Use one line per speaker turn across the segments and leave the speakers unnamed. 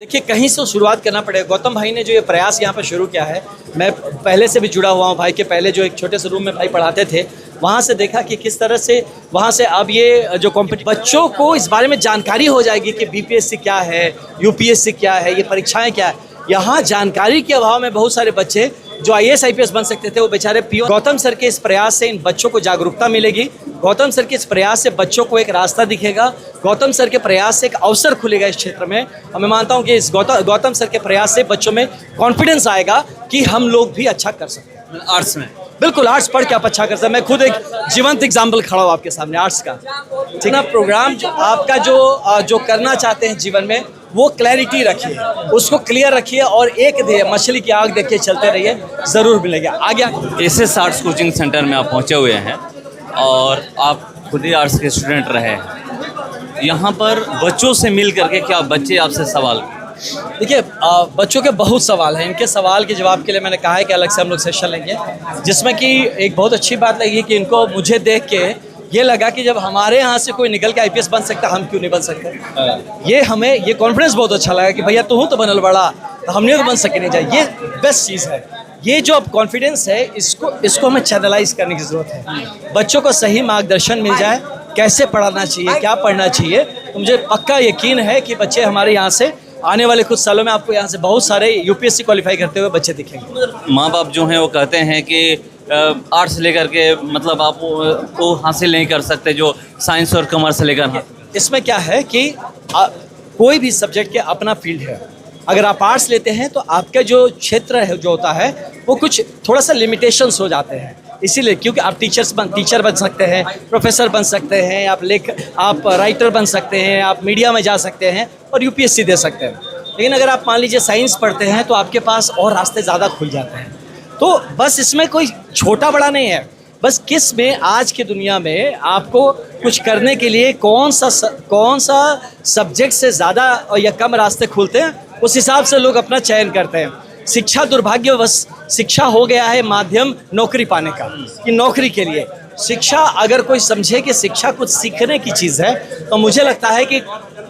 देखिए, कहीं से शुरुआत करना पड़ेगा। गौतम भाई ने जो ये प्रयास यहाँ पर शुरू किया है, मैं पहले से भी जुड़ा हुआ हूँ भाई के। पहले जो एक छोटे से रूम में भाई पढ़ाते थे, वहाँ से देखा कि किस तरह से वहाँ से अब ये जो बच्चों को इस बारे में जानकारी हो जाएगी कि बीपीएससी क्या है, यूपीएससी क्या है, ये परीक्षाएं क्या है। यहाँ जानकारी के अभाव में बहुत सारे बच्चे जो आईएएस आईपीएस बन सकते थे वो बेचारे पीओ। गौतम सर के इस प्रयास से इन बच्चों को जागरूकता मिलेगी। गौतम सर के इस प्रयास से बच्चों को एक रास्ता दिखेगा। गौतम सर के प्रयास से एक अवसर खुलेगा इस क्षेत्र में। और मैं मानता हूँ कि इस गौतम सर के प्रयास से बच्चों में कॉन्फिडेंस आएगा कि हम लोग भी अच्छा कर सकते हैं आर्ट्स में। बिल्कुल, आर्ट्स पढ़ के आप अच्छा कर सकते हैं। मैं खुद एक जीवंत एग्जाम्पल खड़ा हूँ आपके सामने आर्ट्स का। ठीक ना, प्रोग्राम जो आपका जो करना चाहते हैं जीवन में, वो क्लैरिटी रखिए, उसको क्लियर रखिए और एक ध्येय मछली की आग देख के चलते रहिए, ज़रूर मिलेगा आगे।
एसएस आर्ट्स कोचिंग सेंटर में आप पहुंचे हुए हैं और आप खुद ही आर्ट्स के स्टूडेंट रहे हैं। यहाँ पर बच्चों से मिल करके क्या बच्चे आपसे सवाल?
देखिए, बच्चों के बहुत सवाल हैं। इनके सवाल के जवाब के लिए मैंने कहा है कि अलग से हम लोग सेशन लेंगे, जिसमें कि एक बहुत अच्छी बात लगी कि इनको मुझे देख के ये लगा कि जब हमारे यहाँ से कोई निकल के आईपीएस बन सकता, हम क्यों नहीं बन सकते। ये हमें ये कॉन्फिडेंस बहुत अच्छा लगा कि भैया तू तो बनल बड़ा, तो हमने तो बन सके नहीं जाए। ये बेस्ट चीज़ है। ये जो अब कॉन्फिडेंस है, इसको हमें चैनलाइज करने की ज़रूरत है। बच्चों को सही मार्गदर्शन मिल जाए, कैसे पढ़ाना चाहिए, क्या पढ़ना चाहिए, तो मुझे पक्का यकीन है कि बच्चे हमारे यहाँ से आने वाले कुछ सालों में आपको यहाँ से बहुत सारे यूपीएससी क्वालिफाई करते हुए बच्चे दिखेंगे।
माँ बाप जो हैं वो कहते हैं कि आर्ट्स लेकर के मतलब आप वो हासिल नहीं कर सकते जो साइंस और कॉमर्स लेकर।
इसमें क्या है कि कोई भी सब्जेक्ट के अपना फील्ड है। अगर आप आर्ट्स लेते हैं तो आपका जो क्षेत्र है जो होता है वो कुछ थोड़ा सा लिमिटेशंस हो जाते हैं। इसीलिए क्योंकि आप टीचर बन सकते हैं, प्रोफेसर बन सकते हैं, आप राइटर बन सकते हैं, आप मीडिया में जा सकते हैं और यूपीएससी दे सकते हैं। लेकिन अगर आप मान लीजिए साइंस पढ़ते हैं तो आपके पास और रास्ते ज़्यादा खुल जाते हैं। तो बस इसमें कोई छोटा बड़ा नहीं है, बस किस में आज की दुनिया में आपको कुछ करने के लिए कौन सा सब्जेक्ट से ज़्यादा या कम रास्ते खुलते हैं, उस हिसाब से लोग अपना चयन करते हैं। शिक्षा दुर्भाग्यवश शिक्षा हो गया है माध्यम नौकरी पाने का, कि नौकरी के लिए शिक्षा, अगर कोई समझे कि शिक्षा कुछ सीखने की चीज़ है, तो मुझे लगता है कि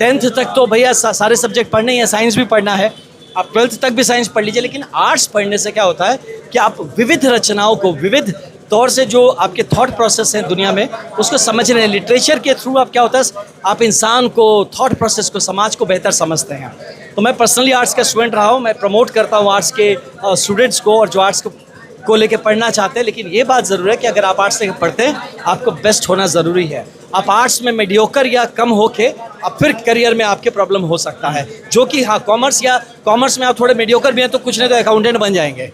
10th तक तो भैया सारे सब्जेक्ट पढ़ने ही हैं, साइंस भी पढ़ना है, आप 12th तक भी साइंस पढ़ लीजिए। लेकिन आर्ट्स पढ़ने से क्या होता है कि आप विविध रचनाओं को, विविध तौर से जो आपके थॉट प्रोसेस हैं दुनिया में, उसको समझ रहे हैं। लिटरेचर के थ्रू आप क्या होता है, आप इंसान को, थॉट प्रोसेस को, समाज को बेहतर समझते हैं। तो मैं पर्सनली आर्ट्स का स्टूडेंट रहा हूँ, मैं प्रमोट करता हूँ आर्ट्स के स्टूडेंट्स को और जो आर्ट्स को लेके पढ़ना चाहते हैं। लेकिन ये बात ज़रूर है कि अगर आप आर्ट्स लेके पढ़ते हैं, आपको बेस्ट होना ज़रूरी है। आप आर्ट्स में मीडियोकर या कम होके अब फिर करियर में आपके प्रॉब्लम हो सकता है, जो कि हाँ कॉमर्स में आप थोड़े मीडियोकर भी हैं तो कुछ नहीं तो अकाउंटेंट बन जाएंगे,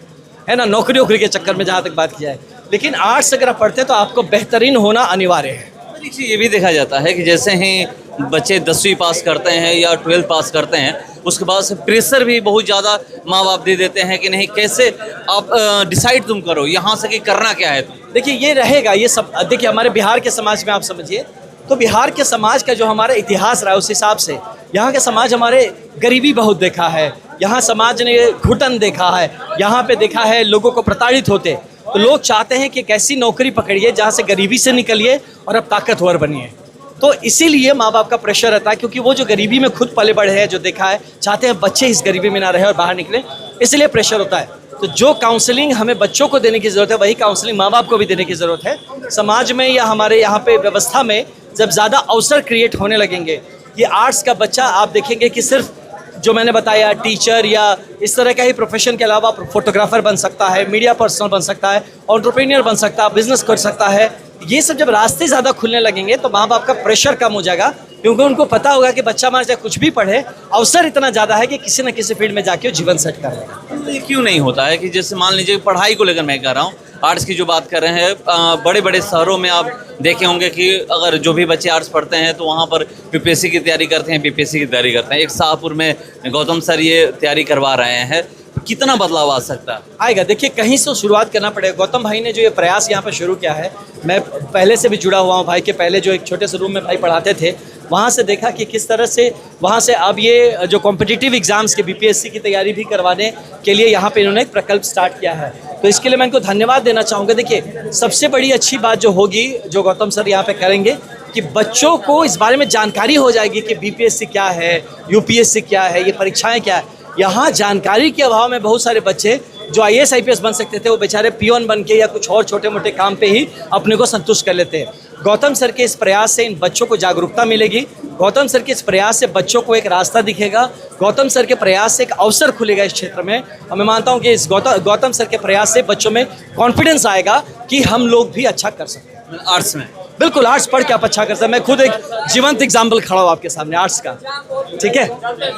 है ना, नौकरी के चक्कर में, जहाँ तक बात की जाए। लेकिन आर्ट्स अगर आप पढ़ते हैं तो आपको बेहतरीन होना अनिवार्य है।
ये भी देखा जाता है कि जैसे ही बच्चे 10वीं पास करते हैं या 12th पास करते हैं, उसके बाद से प्रेशर भी बहुत ज़्यादा माँ बाप दे देते हैं कि नहीं, कैसे आप डिसाइड तुम करो यहाँ से कि करना क्या है तुम।
देखिए, ये रहेगा, ये सब देखिए हमारे बिहार के समाज में आप समझिए, तो बिहार के समाज का जो हमारा इतिहास रहा है उस हिसाब से यहाँ का समाज हमारे गरीबी बहुत देखा है, यहाँ समाज ने घुटन देखा है, यहाँ पे देखा है लोगों को प्रताड़ित होते। तो लोग चाहते हैं कि एक ऐसी नौकरी पकड़िए जहाँ से गरीबी से निकलिए और अब ताकतवर बनिए। तो इसीलिए माँ बाप का प्रेशर रहता है, क्योंकि वो जो गरीबी में खुद पले बढ़े हैं, जो देखा है, चाहते हैं बच्चे इस गरीबी में ना रहे और बाहर निकले, इसलिए प्रेशर होता है। तो जो काउंसलिंग हमें बच्चों को देने की ज़रूरत है, वही काउंसलिंग माँ बाप को भी देने की ज़रूरत है। समाज में या हमारे यहाँ पे व्यवस्था में जब ज़्यादा अवसर क्रिएट होने लगेंगे, ये आर्ट्स का बच्चा आप देखेंगे कि सिर्फ जो मैंने बताया टीचर या इस तरह का ही प्रोफेशन के अलावा फोटोग्राफर बन सकता है, मीडिया पर्सनल बन सकता है, एंटरप्रेन्योर बन सकता है, बिजनेस कर सकता है। ये सब जब रास्ते ज़्यादा खुलने लगेंगे तो माँ बाप का प्रेशर कम हो जाएगा, क्योंकि उनको पता होगा कि बच्चा हमारा चाहे कुछ भी पढ़े, अवसर इतना ज़्यादा है कि किसी न किसी फील्ड में जाके वो जीवन सेट कर लेगा।
ये क्यों नहीं होता है कि जैसे मान लीजिए पढ़ाई को लेकर मैं कह रहा हूँ, आर्ट्स की जो बात कर रहे हैं, बड़े बड़े शहरों में आप देखे होंगे कि अगर जो भी बच्चे आर्ट्स पढ़ते हैं तो वहाँ पर यूपीएससी की तैयारी करते हैं, बीपीएससी की तैयारी करते हैं। एक शाहपुर में गौतम सर ये तैयारी करवा रहे हैं, कितना बदलाव आ सकता है?
आएगा। देखिए, कहीं से शुरुआत करना पड़ेगा। गौतम भाई ने जो ये प्रयास यहाँ पर शुरू किया है, मैं पहले से भी जुड़ा हुआ हूँ भाई के। पहले जो एक छोटे से रूम में भाई पढ़ाते थे, वहाँ से देखा कि किस तरह से वहाँ से अब ये जो कॉम्पिटिटिव एग्जाम्स के बीपीएससी की तैयारी भी करवाने के लिए यहाँ पे इन्होंने एक प्रकल्प स्टार्ट किया है। तो इसके लिए मैं इनको धन्यवाद देना चाहूँगा। देखिए, सबसे बड़ी अच्छी बात जो होगी, जो गौतम सर यहाँ पे करेंगे, कि बच्चों को इस बारे में जानकारी हो जाएगी कि बीपीएससी क्या है, यूपीएससी क्या है, ये परीक्षाएं क्या है। यहाँ जानकारी के अभाव में बहुत सारे बच्चे जो आईएएस आईपीएस बन सकते थे वो बेचारे पियोन बन के या कुछ और छोटे मोटे काम पे ही अपने को संतुष्ट कर लेते हैं। गौतम सर के इस प्रयास से इन बच्चों को जागरूकता मिलेगी, गौतम सर के इस प्रयास से बच्चों को एक रास्ता दिखेगा, गौतम सर के प्रयास से एक अवसर खुलेगा इस क्षेत्र में। और मैं मानता हूँ कि इस गौतम सर के प्रयास से बच्चों में कॉन्फिडेंस आएगा कि हम लोग भी अच्छा कर सकते हैं
आर्ट्स में।
बिल्कुल, आर्ट्स पढ़ के आप अच्छा कर सकते हैं। मैं खुद एक जीवंत एग्जाम्पल खड़ा हूँ आपके सामने आर्ट्स का, ठीक है।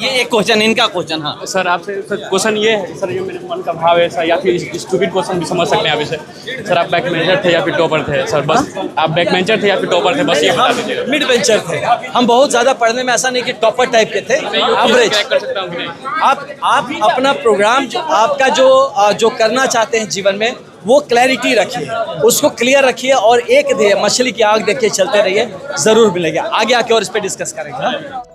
ये एक क्वेश्चन, इनका क्वेश्चन। हाँ
सर आपसे क्वेश्चन ये है सर, ये मेरे मन का भाव है सर, या फिर स्टूपिड क्वेश्चन भी समझ सकते हैं आप इसे। सर आप बैक बेंचर थे या फिर टॉपर थे? सर बस आप बैक बेंचर थे या फिर टॉपर थे, बस ये बता दीजिएगा।
मिड बेंचर थे हम, बहुत ज़्यादा पढ़ने में ऐसा नहीं कि टॉपर टाइप के थे, एवरेज।
कर सकता हूँ कि नहीं?
आप अपना प्रोग्राम आपका जो करना चाहते हैं जीवन में वो क्लैरिटी रखिए, उसको क्लियर रखिए और एक ध्येय मछली की आग देख के चलते रहिए, ज़रूर मिलेगा। आगे आके और इस पर डिस्कस करेंगे।